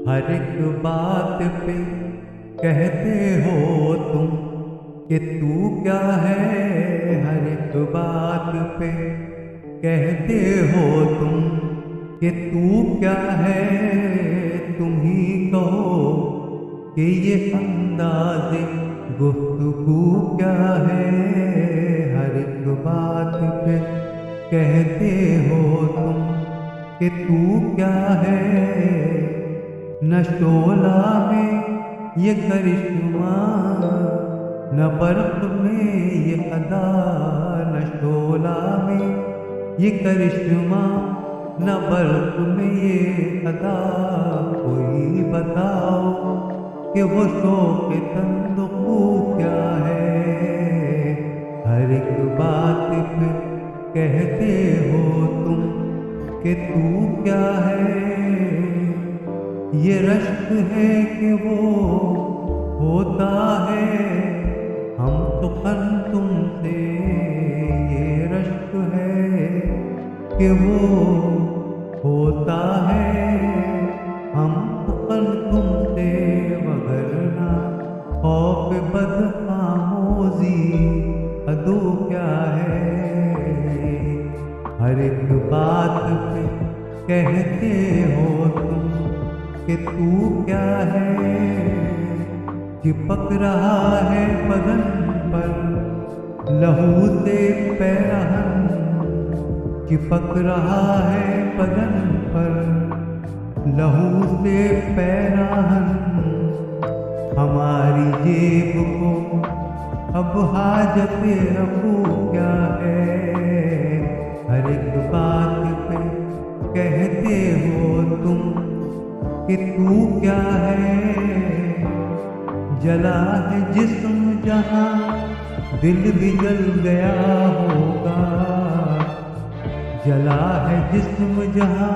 हर एक बात पे कहते हो तुम कि तू क्या है। हर एक बात पे कहते हो तुम कि तू क्या है। तुम ही कहो कि ये अंदाज़े गुफ्तगू क्या है। हर एक बात पे कहते हो तुम कि तू क्या है। न शोला में ये करिश्मा, न बर्फ में ये अदा। न शोला में ये करिश्मा, न बर्फ में ये अदा। कोई बताओ कि वो शौक़ तंदुकू क्या है। हर एक बात पे कहते हो तुम कि तू क्या है। ये रश्क है कि वो होता है हम सुखन तुमसे। ये रश्क है कि वो होता है हम सुखन तुमसे। वगरना खौफ बदआमोज़ी अदू क्या है। हर एक बात पे कहते हो तुम कि तू क्या है। चिपक रहा है बदन पर लहू से पैरहन। चिपक रहा है बदन पर लहू से पैरहन। हमारी जेब को अब हाजते रफू क्या है। हर एक बात पे कहते हो तुम कि तू क्या है। जला है जिस्म जहां दिल भी जल गया होगा। जला है जिस्म जहां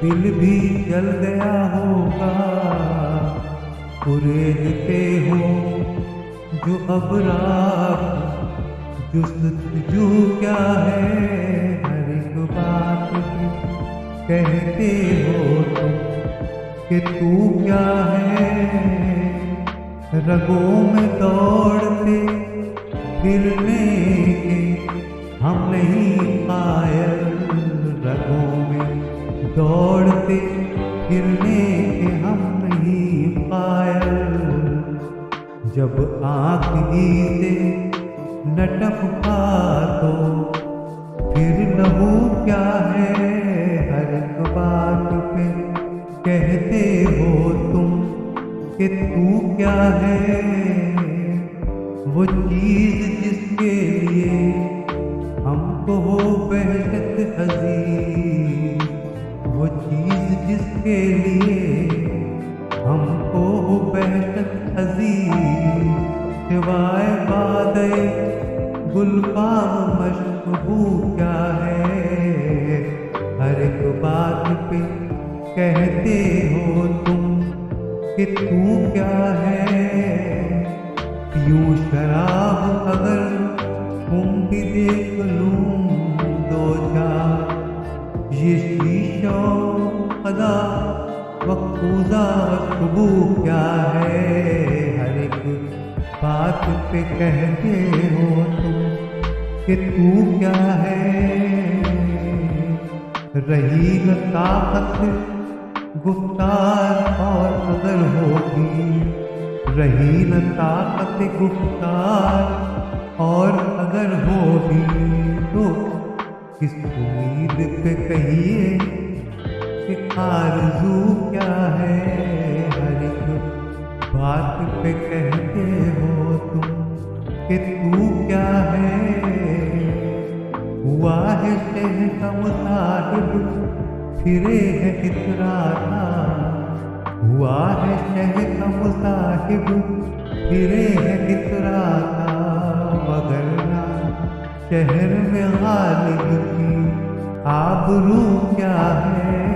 दिल भी जल गया होगा। कुरेदते हो जो अब रात जुस्तजू क्या है। हर एक बात पे कहते हो तुम कि तू क्या है। रगों में दौड़ते फिरने के हम नहीं कायल। रगों में दौड़ते फिरने के हम नहीं कायल। जब आँख ही से न टपका तो फिर लहू क्या है। हर एक बात पे कहते हो तुम कि तू क्या है। वो चीज़ जिसके लिए हमको हो वहशत अज़ीज़। वो चीज़ जिसके लिए हमको हो वहशत अज़ीज़। सिवाय बादे गुलफाम मशबू क्या है। हर एक बात पे कहते हो तुम कि तू क्या है। यूं शराब अगर तुम भी देख लूं दो चार। ये शीशो अदा वक़ूज़ा वक़बू क्या है। हर एक बात पे कहते हो तुम कि तू क्या है। रही न ताकत गुफ्तार और अगर होगी। रही न ताकत गुफ्तार और अगर होगी तो किस उम्मीद पे कहिए कि आरज़ू क्या है। हर एक बात पे कहते हो तुम कि तू क्या है। हुआ है शह का मुसाहिब फिरे है इतराना। हुआ है शह का मुसाहिब फिरे है इतराना। वगरना शहर में गालिब की आबरू क्या है।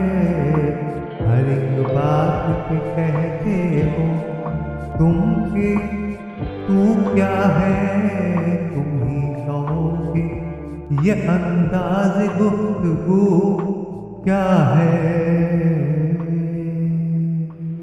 हर एक बात पे कहते हो तुम कि तू क्या है। तुम ही कहोगे ये अंदाज़ गुफ्तगू क्या है।